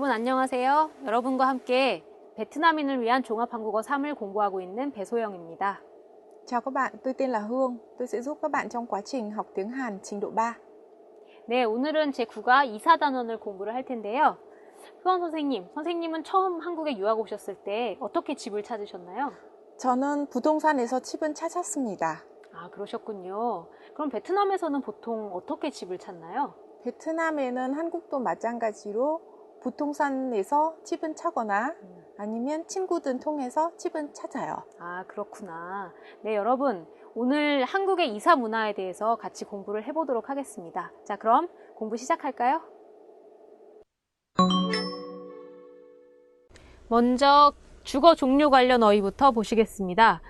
여러분 안녕하세요. 여러분과 함께 베트남인을 위한 종합한국어 3을 공부하고 있는 배소영입니다. Chào các bạn, tôi tên là Hương. Tôi sẽ giúp các bạn trong quá trình học tiếng Hàn trình độ 3. 네, 오늘은 제 9과 이사단원을 공부를 할 텐데요. 수원 선생님은 처음 한국에 유학 오셨을 때 어떻게 집을 찾으셨나요? 저는 부동산에서 집은 찾았습니다. 아, 그러셨군요. 그럼 베트남에서는 보통 어떻게 집을 찾나요? 베트남에는 한국도 마찬가지로 부동산에서 집은 찾거나 아니면 친구들 통해서 집은 찾아요. 아, 그렇구나. 네, 여러분. 오늘 한국의 이사 문화에 대해서 같이 공부를 해보도록 하겠습니다. 자, 그럼 공부 시작할까요? 먼저 주거 종류 관련 어휘부터 보시겠습니다.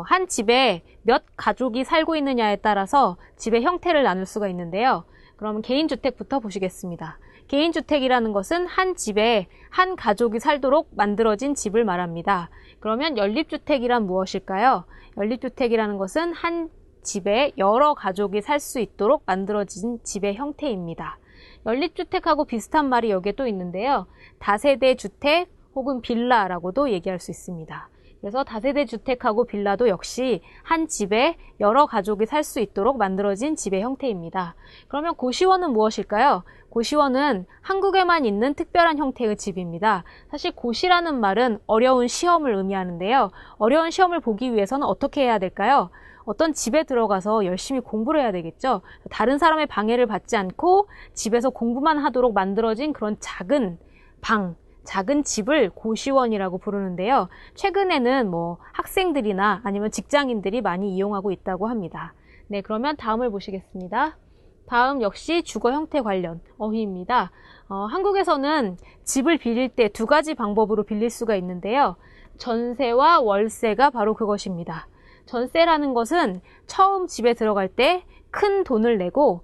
한 집에 몇 가족이 살고 있느냐에 따라서 집의 형태를 나눌 수가 있는데요. 그럼 개인주택부터 보시겠습니다. 개인주택이라는 것은 한 집에 한 가족이 살도록 만들어진 집을 말합니다. 그러면 연립주택이란 무엇일까요? 연립주택이라는 것은 한 집에 여러 가족이 살 수 있도록 만들어진 집의 형태입니다. 연립주택하고 비슷한 말이 여기에 또 있는데요. 다세대 주택 혹은 빌라라고도 얘기할 수 있습니다. 그래서 다세대 주택하고 빌라도 역시 한 집에 여러 가족이 살 수 있도록 만들어진 집의 형태입니다. 그러면 고시원은 무엇일까요? 고시원은 한국에만 있는 특별한 형태의 집입니다. 사실 고시라는 말은 어려운 시험을 의미하는데요. 어려운 시험을 보기 위해서는 어떻게 해야 될까요? 어떤 집에 들어가서 열심히 공부를 해야 되겠죠. 다른 사람의 방해를 받지 않고 집에서 공부만 하도록 만들어진 그런 작은 방, 작은 집을 고시원이라고 부르는데요. 최근에는 학생들이나 아니면 직장인들이 많이 이용하고 있다고 합니다. 네, 그러면 다음을 보시겠습니다. 다음 역시 주거 형태 관련 어휘입니다. 한국에서는 집을 빌릴 때 두 가지 방법으로 빌릴 수가 있는데요. 전세와 월세가 바로 그것입니다. 전세라는 것은 처음 집에 들어갈 때 큰 돈을 내고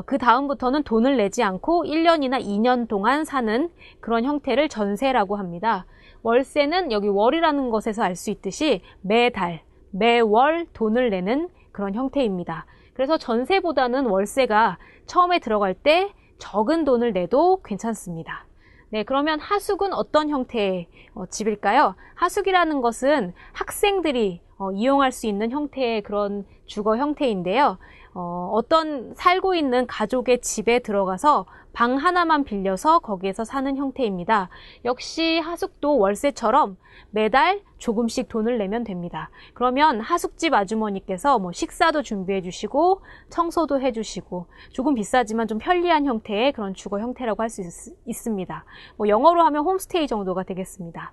그 다음부터는 돈을 내지 않고 1년이나 2년 동안 사는 그런 형태를 전세라고 합니다. 월세는 여기 월이라는 것에서 알 수 있듯이 매달, 매월 돈을 내는 그런 형태입니다. 그래서 전세보다는 월세가 처음에 들어갈 때 적은 돈을 내도 괜찮습니다. 네, 그러면 하숙은 어떤 형태의 집일까요? 하숙이라는 것은 학생들이 이용할 수 있는 형태의 그런 주거 형태인데요. 어떤 살고 있는 가족의 집에 들어가서 방 하나만 빌려서 거기에서 사는 형태입니다. 역시 하숙도 월세처럼 매달 조금씩 돈을 내면 됩니다. 그러면 하숙집 아주머니께서 식사도 준비해 주시고 청소도 해 주시고 조금 비싸지만 좀 편리한 형태의 그런 주거 형태라고 할 수 있습니다. 영어로 하면 홈스테이 정도가 되겠습니다.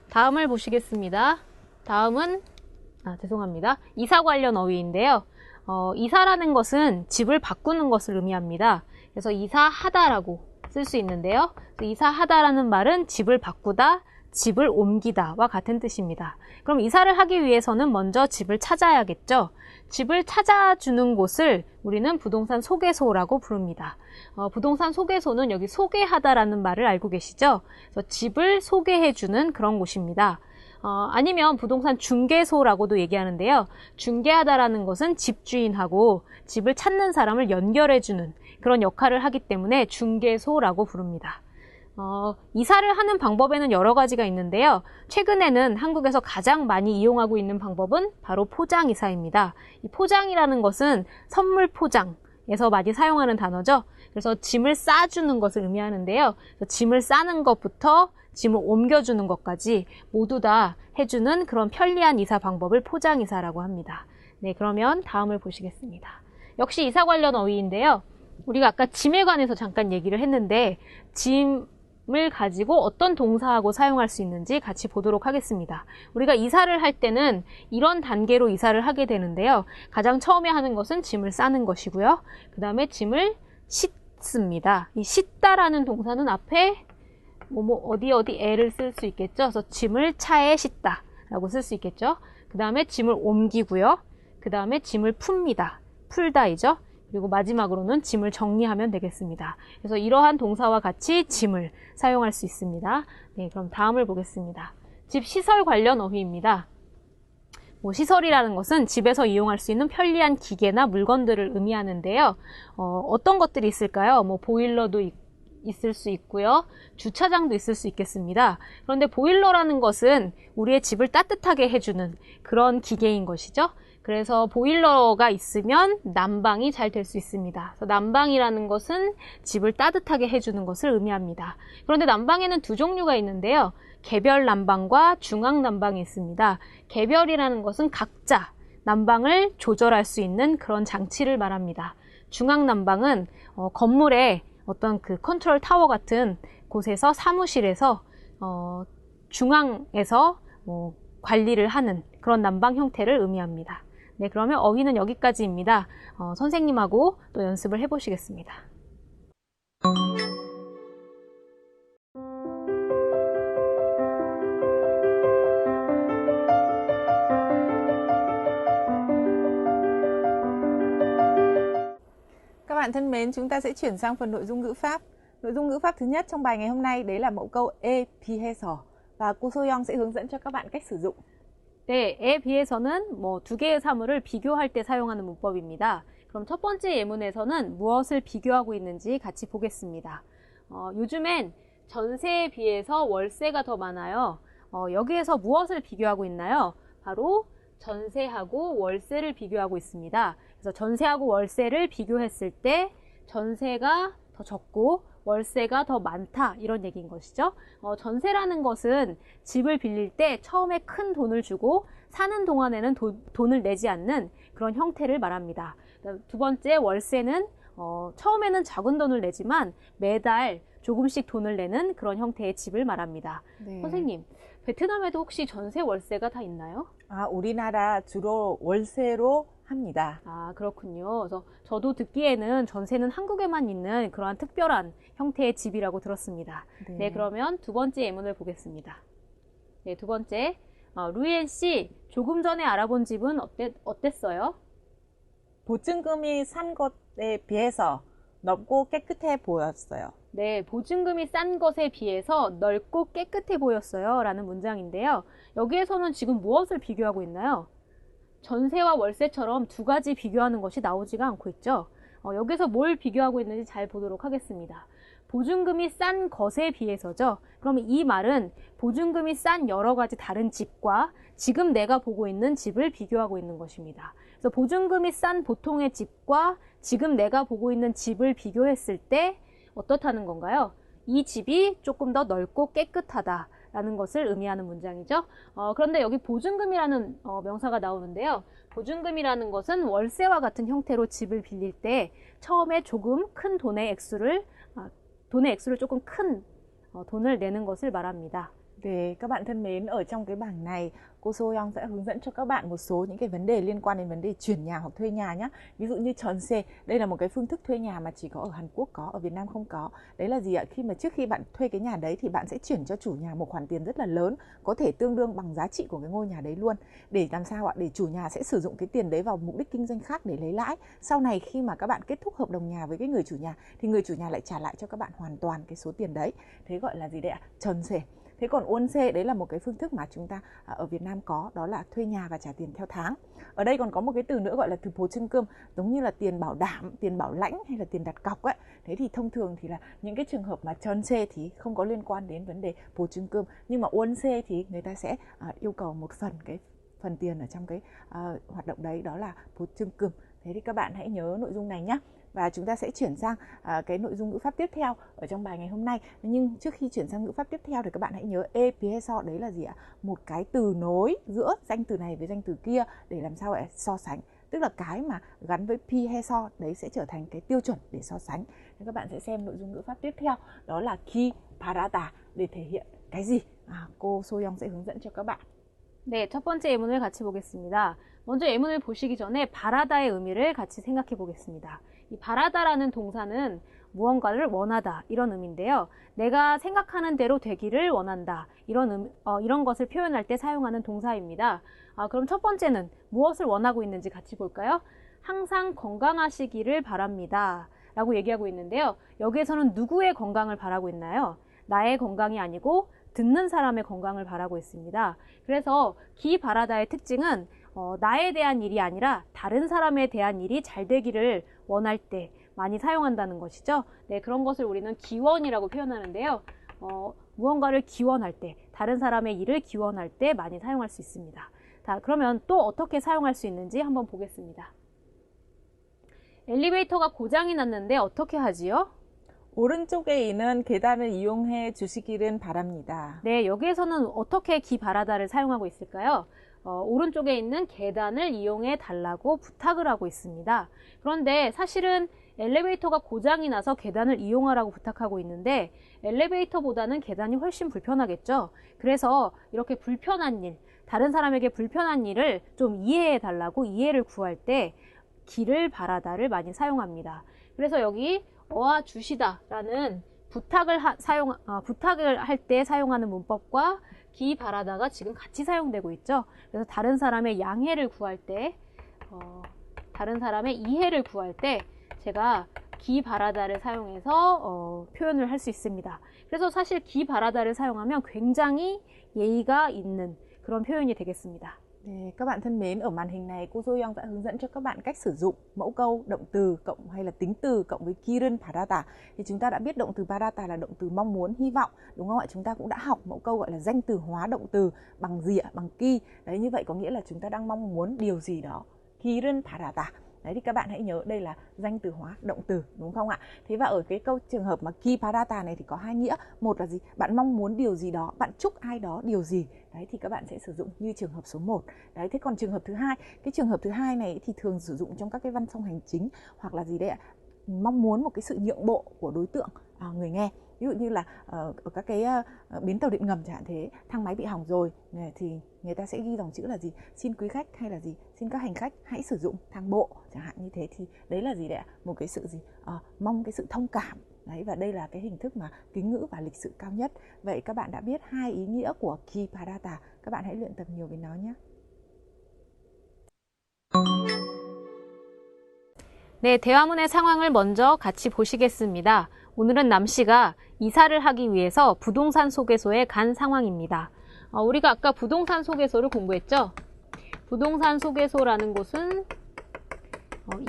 다음을 보시겠습니다. 다음은 이사 관련 어휘인데요. 이사라는 것은 집을 바꾸는 것을 의미합니다. 그래서 이사하다라고 쓸 수 있는데요. 이사하다라는 말은 집을 바꾸다, 집을 옮기다와 같은 뜻입니다. 그럼 이사를 하기 위해서는 먼저 집을 찾아야겠죠. 집을 찾아주는 곳을 우리는 부동산 소개소라고 부릅니다. 부동산 소개소는 여기 소개하다라는 말을 알고 계시죠? 그래서 집을 소개해주는 그런 곳입니다. 아니면 부동산 중개소라고도 얘기하는데요. 중개하다라는 것은 집주인하고 집을 찾는 사람을 연결해주는 그런 역할을 하기 때문에 중개소라고 부릅니다. 이사를 하는 방법에는 여러 가지가 있는데요. 최근에는 한국에서 가장 많이 이용하고 있는 방법은 바로 포장이사입니다. 이 포장이라는 것은 선물 포장에서 많이 사용하는 단어죠. 그래서 짐을 싸주는 것을 의미하는데요. 짐을 싸는 것부터 짐을 옮겨주는 것까지 모두 다 해주는 그런 편리한 이사 방법을 포장이사라고 합니다. 네, 그러면 다음을 보시겠습니다. 역시 이사 관련 어휘인데요. 우리가 아까 짐에 관해서 잠깐 얘기를 했는데 짐을 가지고 어떤 동사하고 사용할 수 있는지 같이 보도록 하겠습니다. 우리가 이사를 할 때는 이런 단계로 이사를 하게 되는데요. 가장 처음에 하는 것은 짐을 싸는 것이고요. 그 다음에 짐을 싣습니다. 이 싣다라는 동사는 앞에 어디에를 쓸 수 있겠죠. 그래서 짐을 차에 싣다 라고 쓸 수 있겠죠. 그 다음에 짐을 옮기고요. 그 다음에 짐을 풉니다. 풀다이죠. 그리고 마지막으로는 짐을 정리하면 되겠습니다. 그래서 이러한 동사와 같이 짐을 사용할 수 있습니다. 네, 그럼 다음을 보겠습니다. 집 시설 관련 어휘입니다. 시설이라는 것은 집에서 이용할 수 있는 편리한 기계나 물건들을 의미하는데요. 어떤 것들이 있을까요? 보일러도 있을 수 있고요. 주차장도 있을 수 있겠습니다. 그런데 보일러라는 것은 우리의 집을 따뜻하게 해주는 그런 기계인 것이죠. 그래서 보일러가 있으면 난방이 잘 될 수 있습니다. 그래서 난방이라는 것은 집을 따뜻하게 해주는 것을 의미합니다. 그런데 난방에는 두 종류가 있는데요. 개별 난방과 중앙 난방이 있습니다. 개별이라는 것은 각자 난방을 조절할 수 있는 그런 장치를 말합니다. 중앙 난방은 건물의 어떤 그 컨트롤 타워 같은 곳에서 사무실에서 중앙에서 관리를 하는 그런 난방 형태를 의미합니다. 네, 그러면 어휘는 여기까지입니다. 선생님하고 또 연습을 해보시겠습니다. Các bạn thân mến, chúng ta sẽ chuyển sang phần nội dung ngữ pháp. Nội dung ngữ pháp thứ nhất trong bài ngày hôm nay đấy là mẫu câu e 비해서 và cô Soyoung sẽ hướng dẫn cho các bạn cách sử dụng. 네, 에 비해서는 두 개의 사물을 비교할 때 사용하는 문법입니다. 그럼 첫 번째 예문에서는 무엇을 비교하고 있는지 같이 보겠습니다. 요즘엔 전세에 비해서 월세가 더 많아요. 여기에서 무엇을 비교하고 있나요? 바로 전세하고 월세를 비교하고 있습니다. 그래서 전세하고 월세를 비교했을 때 전세가 더 적고 월세가 더 많다 이런 얘기인 것이죠. 전세라는 것은 집을 빌릴 때 처음에 큰 돈을 주고 사는 동안에는 돈을 내지 않는 그런 형태를 말합니다. 두 번째 월세는 처음에는 작은 돈을 내지만 매달 조금씩 돈을 내는 그런 형태의 집을 말합니다. 네. 선생님, 베트남에도 혹시 전세 월세가 다 있나요? 우리나라 주로 월세로 합니다. 아, 그렇군요. 그래서 저도 듣기에는 전세는 한국에만 있는 그러한 특별한 형태의 집이라고 들었습니다. 네. 네, 그러면 두 번째 예문을 보겠습니다. 네, 두 번째. 루이엔 씨, 조금 전에 알아본 집은 어땠어요? 보증금이 산 것에 비해서 넓고 깨끗해 보였어요. 네, 보증금이 싼 것에 비해서 넓고 깨끗해 보였어요. 라는 문장인데요. 여기에서는 지금 무엇을 비교하고 있나요? 전세와 월세처럼 두 가지 비교하는 것이 나오지가 않고 있죠. 여기서 뭘 비교하고 있는지 잘 보도록 하겠습니다. 보증금이 싼 것에 비해서죠. 그러면 이 말은 보증금이 싼 여러 가지 다른 집과 지금 내가 보고 있는 집을 비교하고 있는 것입니다. 그래서 보증금이 싼 보통의 집과 지금 내가 보고 있는 집을 비교했을 때 어떻다는 건가요? 이 집이 조금 더 넓고 깨끗하다라는 것을 의미하는 문장이죠. 그런데 여기 보증금이라는 명사가 나오는데요. 보증금이라는 것은 월세와 같은 형태로 집을 빌릴 때 처음에 조금 큰 돈의 액수를 조금 큰 돈을 내는 것을 말합니다. Để các bạn thân mến, ở trong cái bảng này cô Soyoung sẽ hướng dẫn cho các bạn một số những cái vấn đề liên quan đến vấn đề chuyển nhà hoặc thuê nhà nhé. Ví dụ như 전세, đây là một cái phương thức thuê nhà mà chỉ có ở Hàn Quốc có, ở Việt Nam không có. Đấy là gì ạ? Trước khi bạn thuê cái nhà đấy thì bạn sẽ chuyển cho chủ nhà một khoản tiền rất là lớn, có thể tương đương bằng giá trị của cái ngôi nhà đấy luôn. Để làm sao ạ? Để chủ nhà sẽ sử dụng cái tiền đấy vào mục đích kinh doanh khác để lấy lãi. Sau này khi mà các bạn kết thúc hợp đồng nhà với cái người chủ nhà thì người chủ nhà lại trả lại cho các bạn hoàn toàn cái số tiền đấy. Thế gọi là gì đấy ạ? 전세. Thế còn won-se đấy là một cái phương thức mà chúng ta ở Việt Nam có, đó là thuê nhà và trả tiền theo tháng. Ở đây còn có một cái từ nữa gọi là từ 보증금, giống như là tiền bảo đảm, tiền bảo lãnh hay là tiền đặt cọc ấy. Thế thì thông thường thì là những cái trường hợp mà 전세 thì không có liên quan đến vấn đề 보증금, nhưng mà won-se thì người ta sẽ yêu cầu một phần tiền ở trong cái hoạt động đấy, đó là 보증금. Thế thì các bạn hãy nhớ nội dung này nhé. Và chúng ta sẽ chuyển sang cái nội dung ngữ pháp tiếp theo ở trong bài ngày hôm nay. Nhưng trước khi chuyển sang ngữ pháp tiếp theo thì các bạn hãy nhớ e 비해서 đấy là gì ạ? Một cái từ nối giữa danh từ này với danh từ kia để làm sao để so sánh. Tức là cái mà gắn với 비해서 đấy sẽ trở thành cái tiêu chuẩn để so sánh. Nên các bạn sẽ xem nội dung ngữ pháp tiếp theo, đó là 기 바라다 để thể hiện cái gì? Cô Soyoung sẽ hướng dẫn cho các bạn. 네, 첫 번째 예문을 같이 보겠습니다. 먼저 예문을 보시기 전에 바라다의 의미를 같이 생각해 보겠습니다. 이 바라다라는 동사는 무언가를 원하다 이런 의미인데요. 내가 생각하는 대로 되기를 원한다 이런 것을 표현할 때 사용하는 동사입니다. 그럼 첫 번째는 무엇을 원하고 있는지 같이 볼까요? 항상 건강하시기를 바랍니다 라고 얘기하고 있는데요. 여기에서는 누구의 건강을 바라고 있나요? 나의 건강이 아니고 듣는 사람의 건강을 바라고 있습니다. 그래서 기 바라다의 특징은 나에 대한 일이 아니라 다른 사람에 대한 일이 잘 되기를 원할 때 많이 사용한다는 것이죠. 네, 그런 것을 우리는 기원이라고 표현하는데요. 무언가를 기원할 때, 다른 사람의 일을 기원할 때 많이 사용할 수 있습니다. 자, 그러면 또 어떻게 사용할 수 있는지 한번 보겠습니다. 엘리베이터가 고장이 났는데 어떻게 하지요? 오른쪽에 있는 계단을 이용해 주시기를 바랍니다. 네, 여기에서는 어떻게 기 바라다를 사용하고 있을까요? 오른쪽에 있는 계단을 이용해 달라고 부탁을 하고 있습니다. 그런데 사실은 엘리베이터가 고장이 나서 계단을 이용하라고 부탁하고 있는데 엘리베이터보다는 계단이 훨씬 불편하겠죠. 그래서 이렇게 불편한 일, 다른 사람에게 불편한 일을 좀 이해해 달라고 이해를 구할 때 기를 바라다를 많이 사용합니다. 그래서 여기 어와 주시다라는 부탁을 할 때 사용하는 문법과 기 바라다가 지금 같이 사용되고 있죠. 그래서 다른 사람의 양해를 구할 때, 다른 사람의 이해를 구할 때 제가 기 바라다를 사용해서 표현을 할 수 있습니다. 그래서 사실 기 바라다를 사용하면 굉장히 예의가 있는 그런 표현이 되겠습니다. Các bạn thân mến, ở màn hình này cô Soyoung sẽ hướng dẫn cho các bạn cách sử dụng mẫu câu động từ cộng hay là tính từ cộng với kiren parata. Thì chúng ta đã biết động từ parata là động từ mong muốn, hy vọng, đúng không ạ? Chúng ta cũng đã học mẫu câu gọi là danh từ hóa động từ bằng dịa, bằng ki. Đấy, như vậy có nghĩa là chúng ta đang mong muốn điều gì đó. Kiren parata. Đấy, thì các bạn hãy nhớ đây là danh từ hóa động từ, đúng không ạ? Thế và ở cái câu trường hợp mà ki parata này thì có hai nghĩa. Một là gì? Bạn mong muốn điều gì đó, bạn chúc ai đó điều gì. Đấy, thì các bạn sẽ sử dụng như trường hợp số 1. Đấy, thế còn trường hợp thứ hai, cái trường hợp thứ hai này thì thường sử dụng trong các cái văn phong hành chính hoặc là gì đấy ạ? Mong muốn một cái sự nhượng bộ của đối tượng người nghe. Ví dụ như là ở các cái bến tàu điện ngầm chẳng hạn thế, thang máy bị hỏng rồi thì người ta sẽ ghi dòng chữ là gì? Xin quý khách hay là gì? Xin các hành khách hãy sử dụng thang bộ chẳng hạn như thế, thì đấy là gì đấy ạ? Một cái sự gì? Mong cái sự thông cảm. Đấy, và đây là cái hình thức mà kính ngữ và lịch sự cao nhất. Vậy các bạn đã biết hai ý nghĩa của ki parata. Các bạn hãy luyện tập nhiều với nó nhé. 네, 대화문의 상황을 먼저 같이 보시겠습니다. 오늘은 남씨가 이사를 하기 위해서 부동산 소개소에 간 상황입니다. 우리가 아까 부동산 소개소를 공부했죠? 부동산 소개소라는 곳은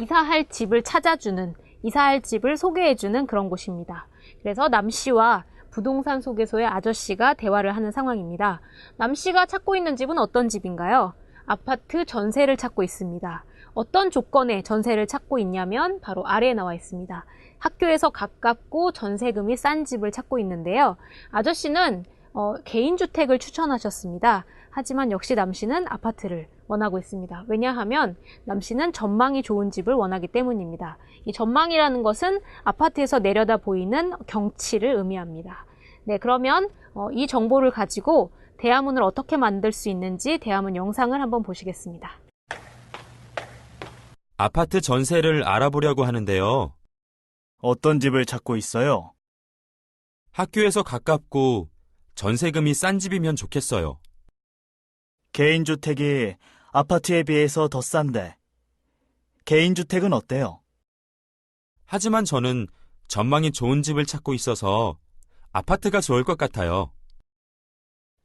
이사할 집을 찾아주는, 이사할 집을 소개해주는 그런 곳입니다. 그래서 남씨와 부동산 소개소의 아저씨가 대화를 하는 상황입니다. 남씨가 찾고 있는 집은 어떤 집인가요? 아파트 전세를 찾고 있습니다. 어떤 조건에 전세를 찾고 있냐면 바로 아래에 나와 있습니다. 학교에서 가깝고 전세금이 싼 집을 찾고 있는데요. 아저씨는 개인주택을 추천하셨습니다. 하지만 역시 남씨는 아파트를 원하고 있습니다. 왜냐하면 남씨는 전망이 좋은 집을 원하기 때문입니다. 이 전망이라는 것은 아파트에서 내려다 보이는 경치를 의미합니다. 네, 그러면 이 정보를 가지고 대화문을 어떻게 만들 수 있는지 대화문 영상을 한번 보시겠습니다. 아파트 전세를 알아보려고 하는데요. 어떤 집을 찾고 있어요? 학교에서 가깝고 전세금이 싼 집이면 좋겠어요. 개인주택이 아파트에 비해서 더 싼데, 개인주택은 어때요? 하지만 저는 전망이 좋은 집을 찾고 있어서 아파트가 좋을 것 같아요.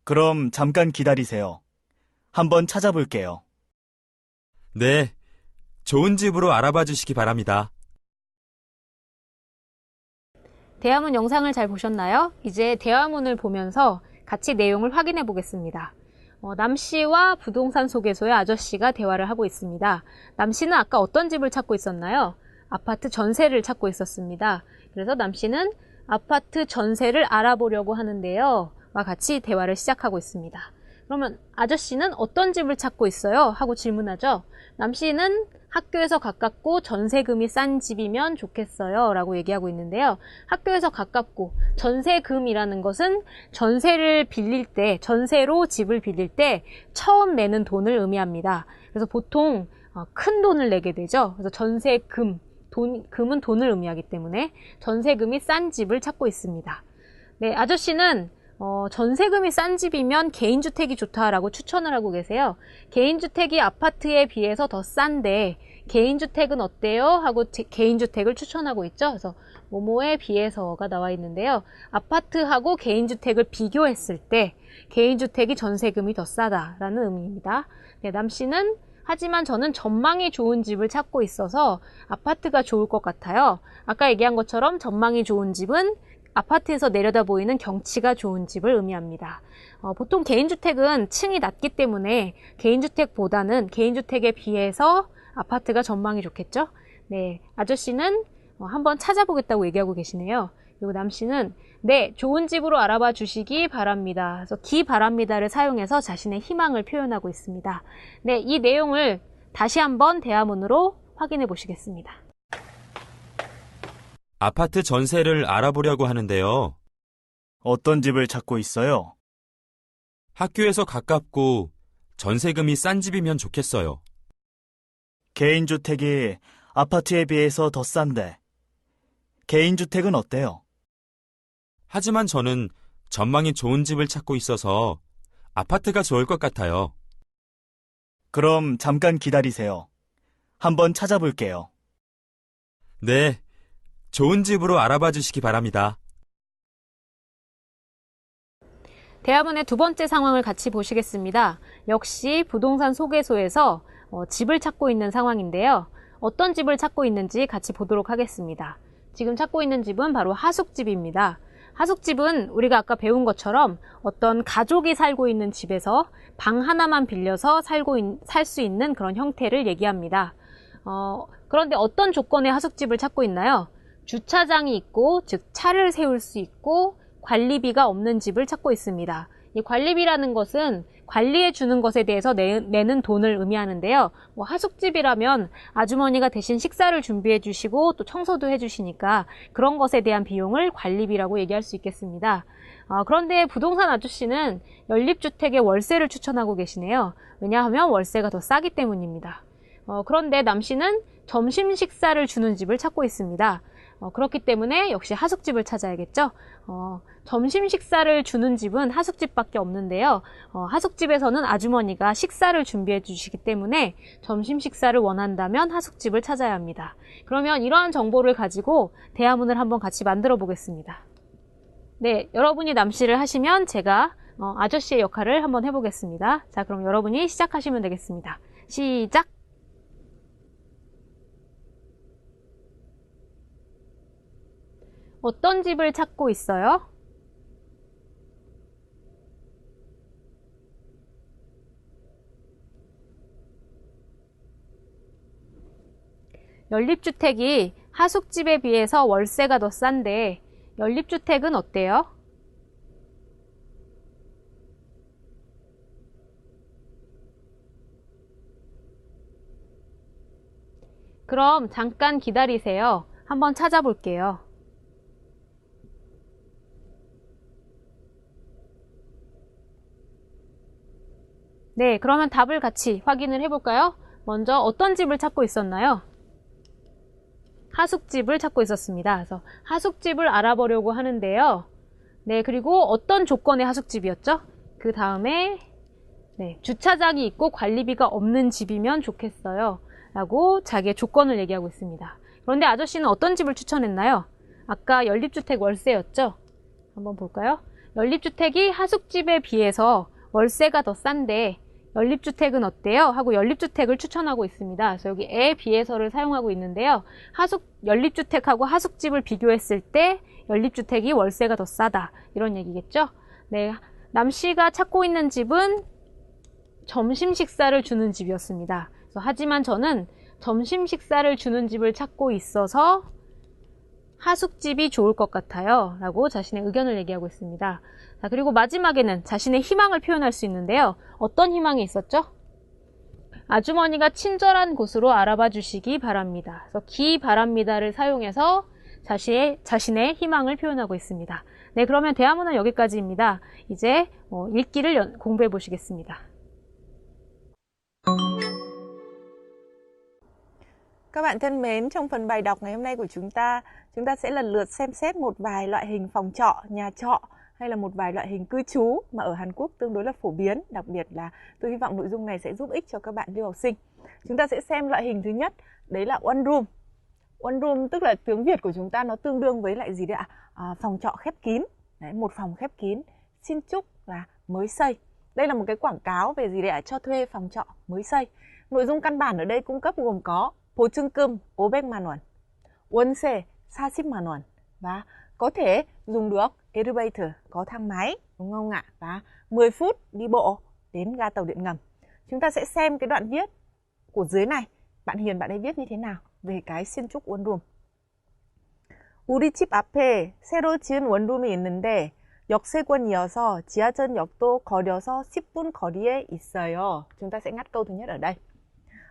그럼 잠깐 기다리세요. 한번 찾아볼게요. 네, 좋은 집으로 알아봐 주시기 바랍니다. 대화문 영상을 잘 보셨나요? 이제 대화문을 보면서 같이 내용을 확인해 보겠습니다. 남씨와 부동산 소개소의 아저씨가 대화를 하고 있습니다. 남씨는 아까 어떤 집을 찾고 있었나요? 아파트 전세를 찾고 있었습니다. 그래서 남씨는 아파트 전세를 알아보려고 하는데요. 와 같이 대화를 시작하고 있습니다. 그러면 아저씨는 어떤 집을 찾고 있어요? 하고 질문하죠. 남씨는 학교에서 가깝고 전세금이 싼 집이면 좋겠어요 라고 얘기하고 있는데요. 학교에서 가깝고 전세금이라는 것은 전세를 빌릴 때, 전세로 집을 빌릴 때 처음 내는 돈을 의미합니다. 그래서 보통 큰 돈을 내게 되죠. 그래서 전세금, 금은 돈을 의미하기 때문에 전세금이 싼 집을 찾고 있습니다. 네, 아저씨는 전세금이 싼 집이면 개인주택이 좋다라고 추천을 하고 계세요. 개인주택이 아파트에 비해서 더 싼데 개인주택은 어때요? 하고 개인주택을 추천하고 있죠. 그래서 뭐뭐에 비해서가 나와 있는데요. 아파트하고 개인주택을 비교했을 때 개인주택이 전세금이 더 싸다라는 의미입니다. 네, 남씨는 하지만 저는 전망이 좋은 집을 찾고 있어서 아파트가 좋을 것 같아요. 아까 얘기한 것처럼 전망이 좋은 집은 아파트에서 내려다 보이는 경치가 좋은 집을 의미합니다. 보통 개인주택은 층이 낮기 때문에 개인주택에 비해서 아파트가 전망이 좋겠죠? 네, 아저씨는 한번 찾아보겠다고 얘기하고 계시네요. 그리고 남씨는 네, 좋은 집으로 알아봐 주시기 바랍니다. 그래서 기 바랍니다를 사용해서 자신의 희망을 표현하고 있습니다. 네, 이 내용을 다시 한번 대화문으로 확인해 보시겠습니다. 아파트 전세를 알아보려고 하는데요. 어떤 집을 찾고 있어요? 학교에서 가깝고 전세금이 싼 집이면 좋겠어요. 개인주택이 아파트에 비해서 더 싼데, 개인주택은 어때요? 하지만 저는 전망이 좋은 집을 찾고 있어서 아파트가 좋을 것 같아요. 그럼 잠깐 기다리세요. 한번 찾아볼게요. 네, 좋은 집으로 알아봐 주시기 바랍니다. 대화문의 두 번째 상황을 같이 보시겠습니다. 역시 부동산 소개소에서 집을 찾고 있는 상황인데요. 어떤 집을 찾고 있는지 같이 보도록 하겠습니다. 지금 찾고 있는 집은 바로 하숙집입니다. 하숙집은 우리가 아까 배운 것처럼 어떤 가족이 살고 있는 집에서 방 하나만 빌려서 살 수 있는 그런 형태를 얘기합니다. 그런데 어떤 조건의 하숙집을 찾고 있나요? 주차장이 있고, 즉 차를 세울 수 있고 관리비가 없는 집을 찾고 있습니다. 이 관리비라는 것은 관리해 주는 것에 대해서 내는 돈을 의미하는데요. 하숙집이라면 아주머니가 대신 식사를 준비해 주시고 또 청소도 해 주시니까 그런 것에 대한 비용을 관리비라고 얘기할 수 있겠습니다. 그런데 부동산 아저씨는 연립주택의 월세를 추천하고 계시네요. 왜냐하면 월세가 더 싸기 때문입니다. 그런데 남씨는 점심 식사를 주는 집을 찾고 있습니다. 그렇기 때문에 역시 하숙집을 찾아야겠죠. 점심 식사를 주는 집은 하숙집밖에 없는데요. 하숙집에서는 아주머니가 식사를 준비해 주시기 때문에 점심 식사를 원한다면 하숙집을 찾아야 합니다. 그러면 이러한 정보를 가지고 대화문을 한번 같이 만들어 보겠습니다. 네, 여러분이 남씨를 하시면 제가 아저씨의 역할을 한번 해보겠습니다. 자, 그럼 여러분이 시작하시면 되겠습니다. 시작! 어떤 집을 찾고 있어요? 연립주택이 하숙집에 비해서 월세가 더 싼데 연립주택은 어때요? 그럼 잠깐 기다리세요. 한번 찾아볼게요. 네, 그러면 답을 같이 확인을 해볼까요? 먼저 어떤 집을 찾고 있었나요? 하숙집을 찾고 있었습니다. 그래서 하숙집을 알아보려고 하는데요. 네, 그리고 어떤 조건의 하숙집이었죠? 그 다음에 네, 주차장이 있고 관리비가 없는 집이면 좋겠어요. 라고 자기의 조건을 얘기하고 있습니다. 그런데 아저씨는 어떤 집을 추천했나요? 아까 연립주택 월세였죠? 한번 볼까요? 연립주택이 하숙집에 비해서 월세가 더 싼데 연립주택은 어때요? 하고 연립주택을 추천하고 있습니다. 그래서 여기 에 비해서를 사용하고 있는데요. 연립주택하고 하숙집을 비교했을 때 연립주택이 월세가 더 싸다. 이런 얘기겠죠? 네, 남씨가 찾고 있는 집은 점심 식사를 주는 집이었습니다. 그래서 하지만 저는 점심 식사를 주는 집을 찾고 있어서 하숙집이 좋을 것 같아요. 라고 자신의 의견을 얘기하고 있습니다. 자, 그리고 마지막에는 자신의 희망을 표현할 수 있는데요. 어떤 희망이 있었죠? 아주머니가 친절한 곳으로 알아봐 주시기 바랍니다. 그래서 기 바랍니다를 사용해서 자신의 희망을 표현하고 있습니다. 네, 그러면 대화문은 여기까지입니다. 이제 읽기를 공부해 보시겠습니다. Các bạn thân mến, trong phần bài đọc ngày hôm nay của chúng ta sẽ lần lượt xem xét một vài loại hình phòng trọ, nhà trọ hay là một vài loại hình cư trú mà ở Hàn Quốc tương đối là phổ biến. Đặc biệt là tôi hy vọng nội dung này sẽ giúp ích cho các bạn lưu học sinh. Chúng ta sẽ xem loại hình thứ nhất, đấy là one room. One room tức là tiếng Việt của chúng ta nó tương đương với lại gì đấy ạ? Phòng trọ khép kín. Đấy, một phòng khép kín, 신축 là mới xây. Đây là một cái quảng cáo về gì đây ạ? Cho thuê phòng trọ mới xây. Nội dung căn bản ở đây cung cấp gồm có 보증금 500만 원, 월세 40만 원 và có thể dùng được elevator, có thang máy, đúng không ạ? Và 10 phút đi bộ đến ga tàu điện ngầm. Chúng ta sẽ xem cái đoạn viết của dưới này. Bạn Hiền bạn ấy viết như thế nào về cái 신축 원룸. 우리 집 앞에 새로 지은 원룸이 있는데 역세권이어서 지하철역도 거려서 10분 거리에 있어요. Chúng ta sẽ ngắt câu thứ nhất ở đây.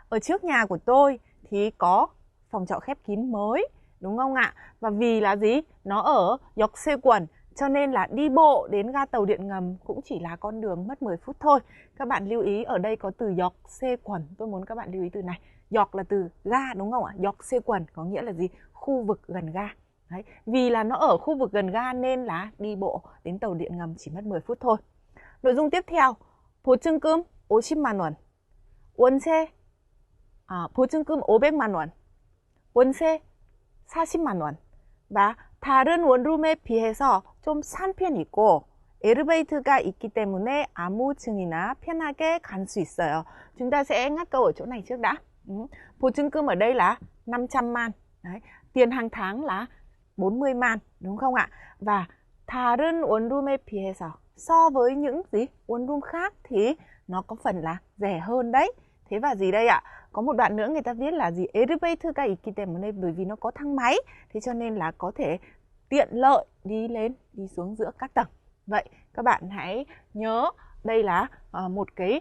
Ở trước nhà của tôi thì có phòng trọ khép kín mới, đúng không ạ? Và vì là gì? Nó ở 역세권, cho nên là đi bộ đến ga tàu điện ngầm cũng chỉ là con đường mất 10 phút thôi. Các bạn lưu ý ở đây có từ 역세권. Tôi muốn các bạn lưu ý từ này. Yok là từ ga, đúng không ạ? 역세권 có nghĩa là gì? Khu vực gần ga. Đấy. Vì là nó ở khu vực gần ga nên là đi bộ đến tàu điện ngầm chỉ mất 10 phút thôi. Nội dung tiếp theo, 보증금 50만 원, 월세 보증금 500만 원, 월세 40만 원 và 다른 원룸에 비해서 좀 싼 편이고 엘리베이터가 있기 때문에 아무 층이나 편하게 갈 수 있어요. Chúng ta sẽ ngắt câu ở chỗ này trước đã. 보증금 ở đây là 500만. Đấy. Tiền hàng tháng là 40만, đúng không ạ? Và 다른 원룸에 비해서, so với những gì? 원룸 khác thì nó có phần là rẻ hơn đấy. Thế và gì đây ạ? Có một đoạn nữa người ta viết là gì? 엘리베이터가 있기 때문에, bởi vì nó có thang máy, thế cho nên là có thể tiện lợi đi lên, đi xuống giữa các tầng. Vậy các bạn hãy nhớ đây là một cái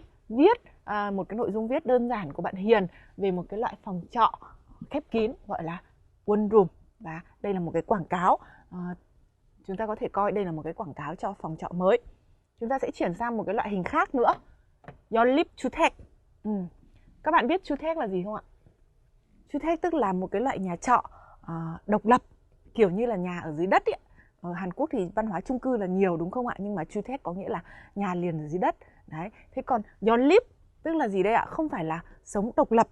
nội dung viết đơn giản của bạn Hiền về một cái loại phòng trọ khép kín gọi là 원룸. Và đây là một cái quảng cáo. Chúng ta có thể coi đây là một cái quảng cáo cho phòng trọ mới. Chúng ta sẽ chuyển sang một cái loại hình khác nữa. 연립주택. Các bạn biết 주택 là gì không ạ? 주택 tức là một cái loại nhà trọ độc lập, kiểu như là nhà ở dưới đất ấy. Ở Hàn Quốc thì văn hóa chung cư là nhiều, đúng không ạ? Nhưng mà 주택 có nghĩa là nhà liền ở dưới đất. Đấy. Thế còn 연립 tức là gì đây ạ? Không phải là sống độc lập.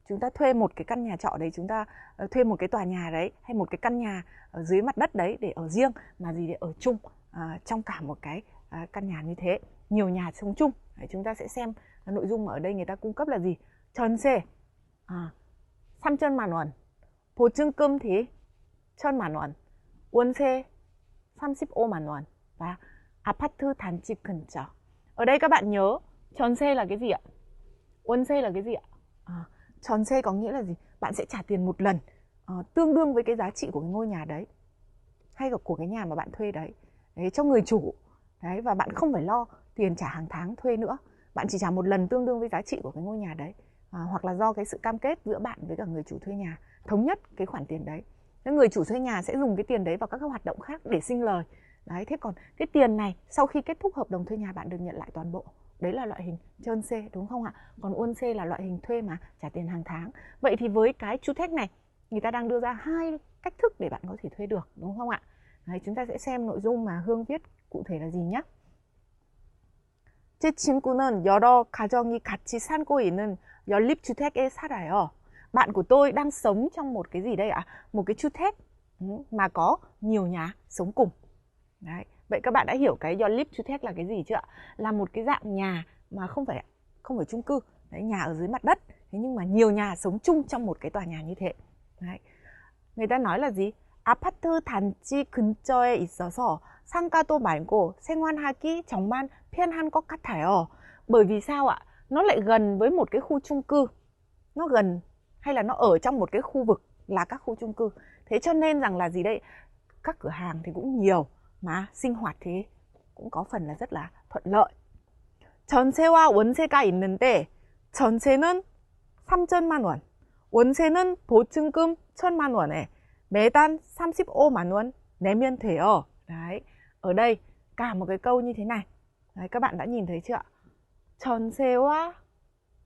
Chúng ta thuê một cái căn nhà trọ đấy, chúng ta thuê một cái tòa nhà đấy hay một cái căn nhà ở dưới mặt đất đấy để ở riêng, mà gì để ở chung trong cả một cái căn nhà như thế, nhiều nhà sống chung. Đấy, chúng ta sẽ xem nội dung mà ở đây người ta cung cấp là gì. 전세 3천만 원, 보증금 thì 1,000만 원, 월세 35만 원 và 아파트 단지 근처. Ở đây các bạn nhớ 전세 là cái gì ạ? 월세 là cái gì ạ? 전세 có nghĩa là gì? Bạn sẽ trả tiền một lần tương đương với cái giá trị của cái ngôi nhà đấy hay là của cái nhà mà bạn thuê đấy, cho người chủ. Đấy, và bạn không phải lo tiền trả hàng tháng thuê nữa. Bạn chỉ trả một lần tương đương với giá trị của cái ngôi nhà đấy. Hoặc là do cái sự cam kết giữa bạn với cả người chủ thuê nhà, thống nhất cái khoản tiền đấy. Nên người chủ thuê nhà sẽ dùng cái tiền đấy vào các hoạt động khác để sinh lời. Đấy, thế còn cái tiền này sau khi kết thúc hợp đồng thuê nhà bạn được nhận lại toàn bộ. Đấy là loại hình 전세, đúng không ạ? Còn 월세 là loại hình thuê mà trả tiền hàng tháng. Vậy thì với cái 주택 này, người ta đang đưa ra hai cách thức để bạn có thể thuê được, đúng không ạ? Đấy, chúng ta sẽ xem nội dung mà Hương viết cụ thể là gì nhé. 제 친구는 여러 가정이 같이 살고 있는 연립주택에 살아요. Bạn của tôi đang sống trong một cái gì đây ạ? Một cái 주택 mà có nhiều nhà sống cùng. Đấy. Vậy các bạn đã hiểu cái 연립주택 là cái gì chưa ạ? Là một cái dạng nhà mà không phải chung cư. Đấy, nhà ở dưới mặt đất. Thế nhưng mà nhiều nhà sống chung trong một cái tòa nhà như thế. Đấy. Người ta nói là gì? 아파트 단지 근처에 있어서 상가도 말고 생활하기 정말 편한 것 같아요. Bởi vì sao ạ? Nó lại gần với một cái khu chung cư. Nó gần hay là nó ở trong một cái khu vực là các khu chung cư. Thế cho nên rằng là gì đây? Các cửa hàng thì cũng nhiều mà sinh hoạt thì cũng có phần là rất là thuận lợi. 전세와 월세가 있는데 전세는 3천만 원, 월세는 보증금 1,000만 원에 매달 35만 원 내면 돼요. Đấy, ở đây cả một cái câu như thế này. Đấy, các bạn đã nhìn thấy chưa ạ? 전세와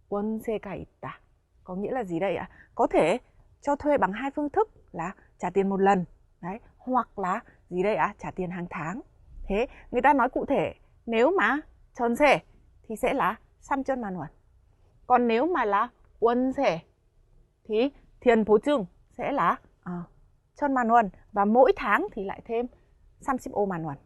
월세가 있다. Có nghĩa là gì đây ạ? Có thể cho thuê bằng hai phương thức là trả tiền một lần, đấy, hoặc là gì đây ạ? Trả tiền hàng tháng. Thế người ta nói cụ thể, nếu mà 전세 thì sẽ là 3천만 원. Còn nếu mà là 월세 thì tiền 보증 sẽ là 1,000만 원 và mỗi tháng thì lại thêm 35만 원.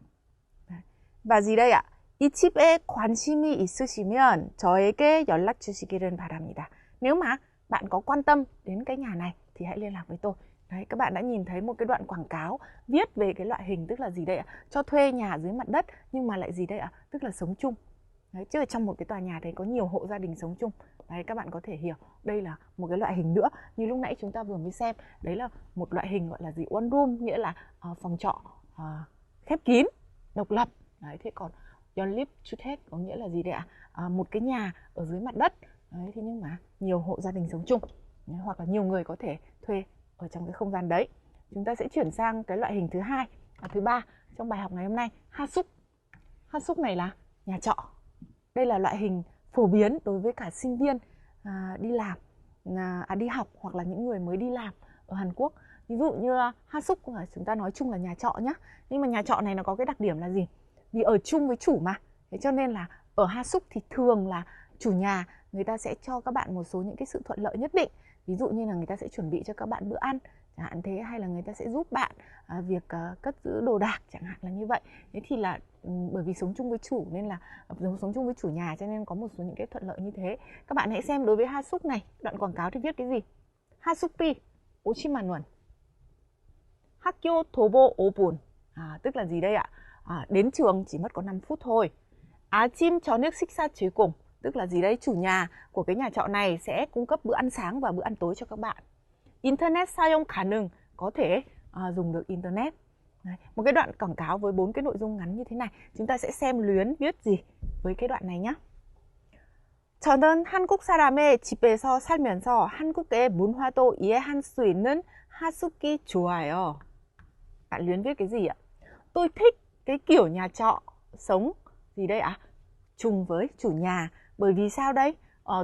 Và gì đây ạ? 이 집에 관심이 있으시면 저에게 연락 주시기를 바랍니다. Nếu mà bạn có quan tâm đến cái nhà này thì hãy liên lạc với tôi. Đấy, các bạn đã nhìn thấy một cái đoạn quảng cáo viết về cái loại hình, tức là gì đây ạ? Cho thuê nhà dưới mặt đất nhưng mà lại gì đây ạ? Tức là sống chung. Đấy, chứ ở trong một cái tòa nhà đấy có nhiều hộ gia đình sống chung. Đấy, các bạn có thể hiểu đây là một cái loại hình nữa. Như lúc nãy chúng ta vừa mới xem, đấy là một loại hình gọi là gì? One room, nghĩa là phòng trọ khép kín, độc lập. Đấy, thế còn 연립주택 có nghĩa là gì đấy ạ? Một cái nhà ở dưới mặt đất. Đấy, thế nhưng mà nhiều hộ gia đình sống chung. Đấy, hoặc là nhiều người có thể thuê ở trong cái không gian đấy. Chúng ta sẽ chuyển sang cái loại hình thứ hai và thứ ba trong bài học ngày hôm nay, hasuk. Hasuk này là nhà trọ. Đây là loại hình phổ biến đối với cả sinh viên đi làm, đi học hoặc là những người mới đi làm ở Hàn Quốc. Ví dụ như hasuk chúng ta nói chung là nhà trọ nhá. Nhưng mà nhà trọ này nó có cái đặc điểm là gì? Vì ở chung với chủ mà. Thế cho nên là ở hasuk thì thường là chủ nhà người ta sẽ cho các bạn một số những cái sự thuận lợi nhất định. Ví dụ như là người ta sẽ chuẩn bị cho các bạn bữa ăn chẳng hạn thế, hay là người ta sẽ giúp bạn việc cất giữ đồ đạc chẳng hạn là như vậy. Thế thì là bởi vì sống chung với chủ nên là sống chung với chủ nhà cho nên có một số những cái thuận lợi như thế. Các bạn hãy xem đối với hasuk này, đoạn quảng cáo thì viết cái gì? Hasuk비 50만 원. 학교 도보 5분. Tức là gì đây ạ? Đến trường chỉ mất có 5 phút thôi. 아침 저녁 식사 제공. Tức là gì đấy? Chủ nhà của cái nhà trọ này sẽ cung cấp bữa ăn sáng và bữa ăn tối cho các bạn. Internet 사용 가능, có thể dùng được Internet. Đấy, một cái đoạn quảng cáo với 4 cái nội dung ngắn như thế này. Chúng ta sẽ xem Luyến viết gì với cái đoạn này nhé. 저는 한국 사람의 집에서 살면서 한국의 문화도 이해할 수 있는 하숙이 좋아요. Bạn Luyến viết cái gì ạ? Tôi thích cái kiểu nhà trọ sống gì đây ạ? Chung với chủ nhà. Bởi vì sao đây?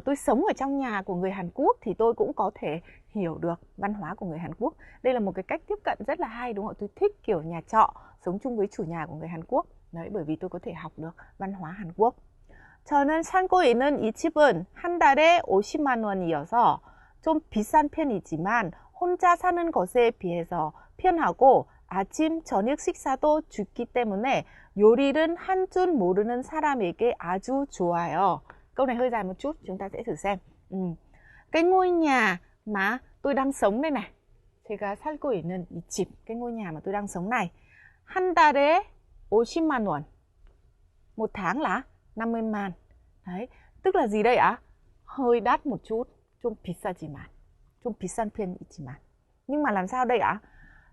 Tôi sống ở trong nhà của người Hàn Quốc thì tôi cũng có thể hiểu được văn hóa của người Hàn Quốc. Đây là một cái cách tiếp cận rất là hay đúng không? Tôi thích kiểu nhà trọ sống chung với chủ nhà của người Hàn Quốc. Đấy, bởi vì tôi có thể học được văn hóa Hàn Quốc. 저는 살고 있는 이 집은 한 달에 50만 원이어서 좀 비싼 편이지만 혼자 사는 것에 비해서 편하고 아침, 저녁 식사도 주기 때문에 요리는 한 줄 모르는 사람에게 아주 좋아요. Câu này hơi dài một chút, chúng ta sẽ thử xem. Cái ngôi nhà mà tôi đang sống đây này, 제가 살고 있는 이 집, cái ngôi nhà mà tôi đang sống này, 한 달에 50만 원. Một tháng là 50 man. Đấy, tức là gì đây ạ? Hơi đắt một chút, 좀 비싸지만. 좀 비싼 편이지만. Nhưng mà làm sao đây ạ?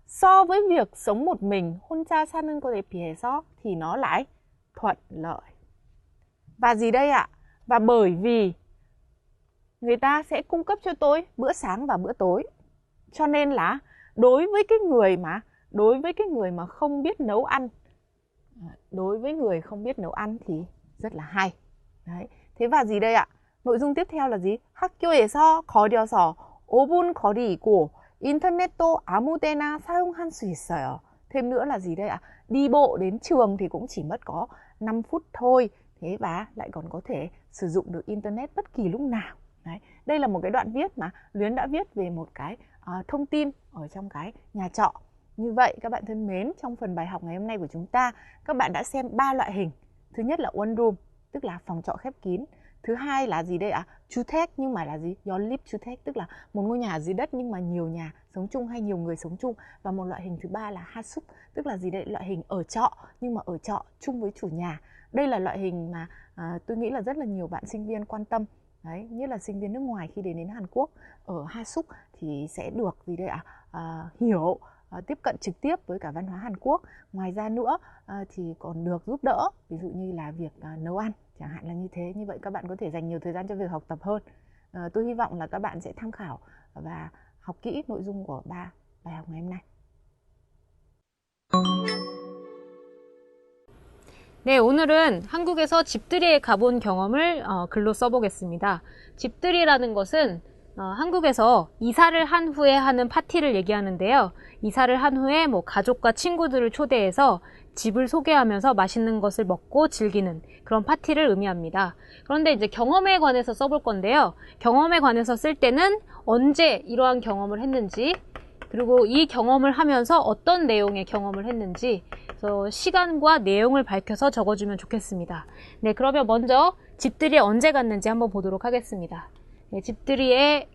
So với việc sống một mình, 혼자 사는 것에 비해서 thì nó lại thuận lợi. Và gì đây ạ? Và bởi vì người ta sẽ cung cấp cho tôi bữa sáng và bữa tối. Cho nên là đối với cái người mà không biết nấu ăn, đối với người không biết nấu ăn thì rất là hay. Đấy. Thế và gì đây ạ? Nội dung tiếp theo là gì? 학교에서 거리여서 5분 거리이고 인터넷도 아무 데나 사용할 수 있어요. Thêm nữa là gì đây ạ? Đi bộ đến trường thì cũng chỉ mất có 5 phút thôi. Thế và lại còn có thể sử dụng được Internet bất kỳ lúc nào. Đấy. Đây là một cái đoạn viết mà Luyến đã viết về một cái thông tin ở trong cái nhà trọ. Như vậy các bạn thân mến, trong phần bài học ngày hôm nay của chúng ta, các bạn đã xem 3 loại hình. Thứ nhất là one room, tức là phòng trọ khép kín. Thứ hai là gì đây ạ? 주택, nhưng mà là gì? 연립주택, tức là một ngôi nhà dưới đất nhưng mà nhiều nhà sống chung hay nhiều người sống chung. Và một loại hình thứ ba là hasuk, tức là gì đây? Loại hình ở trọ nhưng mà ở trọ chung với chủ nhà. Đây là loại hình mà tôi nghĩ là rất là nhiều bạn sinh viên quan tâm. Đấy, nhất là sinh viên nước ngoài khi đến Hàn Quốc. Ở hasuk thì sẽ được gì đây ạ? Hiểu, tiếp cận trực tiếp với cả văn hóa Hàn Quốc. Ngoài ra nữa thì còn được giúp đỡ, ví dụ như là việc nấu ăn, chẳng hạn là như thế. Như vậy các bạn có thể dành nhiều thời gian cho việc học tập hơn. Tôi hy vọng là các bạn sẽ tham khảo và học kỹ nội dung của 3 bài học ngày hôm nay. 네, 오늘은 한국에서 집들이에 가본 경험을 글로 써보겠습니다. 집들이라는 것은 한국에서 이사를 한 후에 하는 파티를 얘기하는데요. 이사를 한 후에 뭐 가족과 친구들을 초대해서 집을 소개하면서 맛있는 것을 먹고 즐기는 그런 파티를 의미합니다. 그런데 이제 경험에 관해서 써볼 건데요. 경험에 관해서 쓸 때는 언제 이러한 경험을 했는지 그리고 이 경험을 하면서 어떤 내용의 경험을 했는지 그래서 시간과 내용을 밝혀서 적어주면 좋겠습니다. 네, 그러면 먼저 집들이에 언제 갔는지 한번 보도록 하겠습니다. 네, 집들이에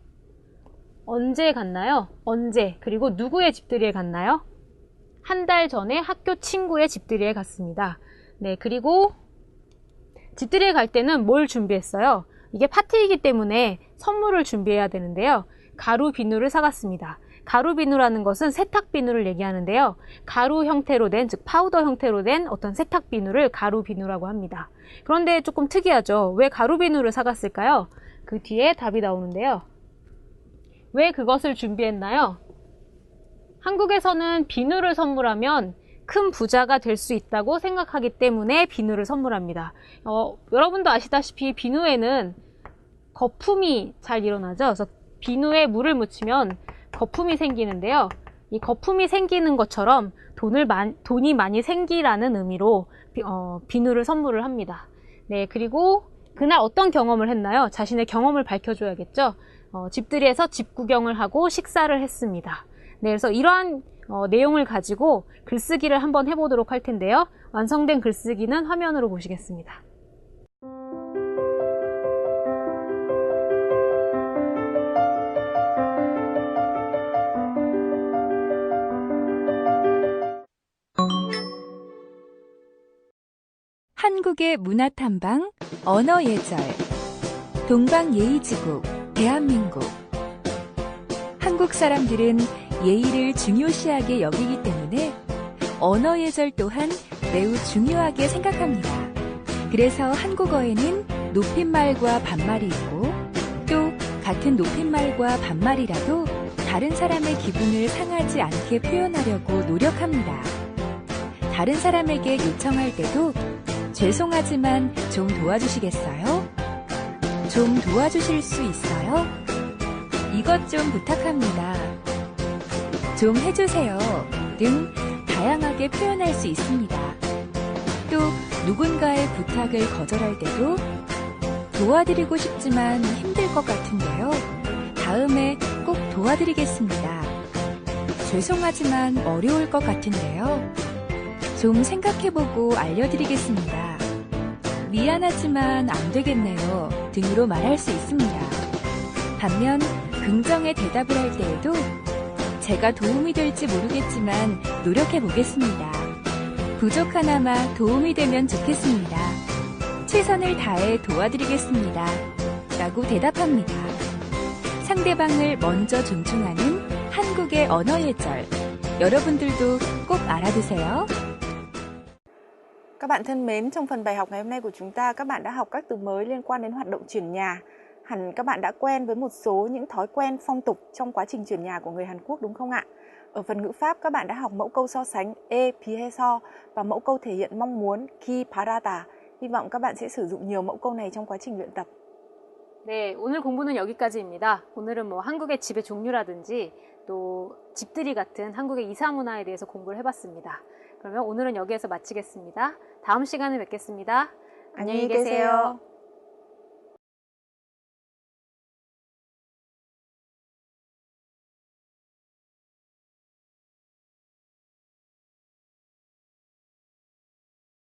언제 갔나요? 언제? 그리고 누구의 집들이에 갔나요? 한 달 전에 학교 친구의 집들이에 갔습니다. 네, 그리고 집들이에 갈 때는 뭘 준비했어요? 이게 파티이기 때문에 선물을 준비해야 되는데요. 가루 비누를 사갔습니다. 가루 비누라는 것은 세탁 비누를 얘기하는데요. 가루 형태로 된, 즉 파우더 형태로 된 어떤 세탁 비누를 가루 비누라고 합니다. 그런데 조금 특이하죠. 왜 가루 비누를 사갔을까요? 그 뒤에 답이 나오는데요. 왜 그것을 준비했나요? 한국에서는 비누를 선물하면 큰 부자가 될 수 있다고 생각하기 때문에 비누를 선물합니다. 여러분도 아시다시피 비누에는 거품이 잘 일어나죠. 그래서 비누에 물을 묻히면 거품이 생기는데요. 이 거품이 생기는 것처럼 돈이 많이 생기라는 의미로 비누를 선물을 합니다. 네, 그리고 그날 어떤 경험을 했나요? 자신의 경험을 밝혀줘야겠죠. 집들이에서 집 구경을 하고 식사를 했습니다. 네, 그래서 이러한 내용을 가지고 글쓰기를 한번 해보도록 할 텐데요. 완성된 글쓰기는 화면으로 보시겠습니다. 한국의 문화탐방, 언어예절, 동방예의지국, 대한민국. 한국 사람들은 예의를 중요시하게 여기기 때문에 언어예절 또한 매우 중요하게 생각합니다. 그래서 한국어에는 높임말과 반말이 있고 또 같은 높임말과 반말이라도 다른 사람의 기분을 상하지 않게 표현하려고 노력합니다. 다른 사람에게 요청할 때도 죄송하지만 좀 도와주시겠어요? 좀 도와주실 수 있어요? 이것 좀 부탁합니다. 좀 해주세요 등 다양하게 표현할 수 있습니다. 또 누군가의 부탁을 거절할 때도 도와드리고 싶지만 힘들 것 같은데요. 다음에 꼭 도와드리겠습니다. 죄송하지만 어려울 것 같은데요. 좀 생각해보고 알려드리겠습니다. 미안하지만 안 되겠네요 등으로 말할 수 있습니다. 반면 긍정의 대답을 할 때에도 제가 도움이 될지 모르겠지만 노력해보겠습니다. 부족하나마 도움이 되면 좋겠습니다. 최선을 다해 도와드리겠습니다. 라고 대답합니다. 상대방을 먼저 존중하는 한국의 언어예절. 여러분들도 꼭 알아두세요. Các bạn thân mến, trong phần bài học ngày hôm nay của chúng ta, các bạn đã học các từ mới liên quan đến hoạt động chuyển nhà. Hẳn các bạn đã quen với một số những thói quen phong tục trong quá trình chuyển nhà của người Hàn Quốc đúng không ạ? Ở phần ngữ pháp, các bạn đã học mẫu câu so sánh e piheso và mẫu câu thể hiện mong muốn ki parata. Hy vọng các bạn sẽ sử dụng nhiều mẫu câu này trong quá trình luyện tập. 네, 오늘 공부는 여기까지입니다. 오늘은 한국의 집의 종류라든지 또 집들이 같은 한국의 이사 문화에 대해서 공부를 해봤습니다. 그러면 오늘은 여기에서 마치겠습니다. 다음 시간에 뵙겠습니다. 안녕히 계세요.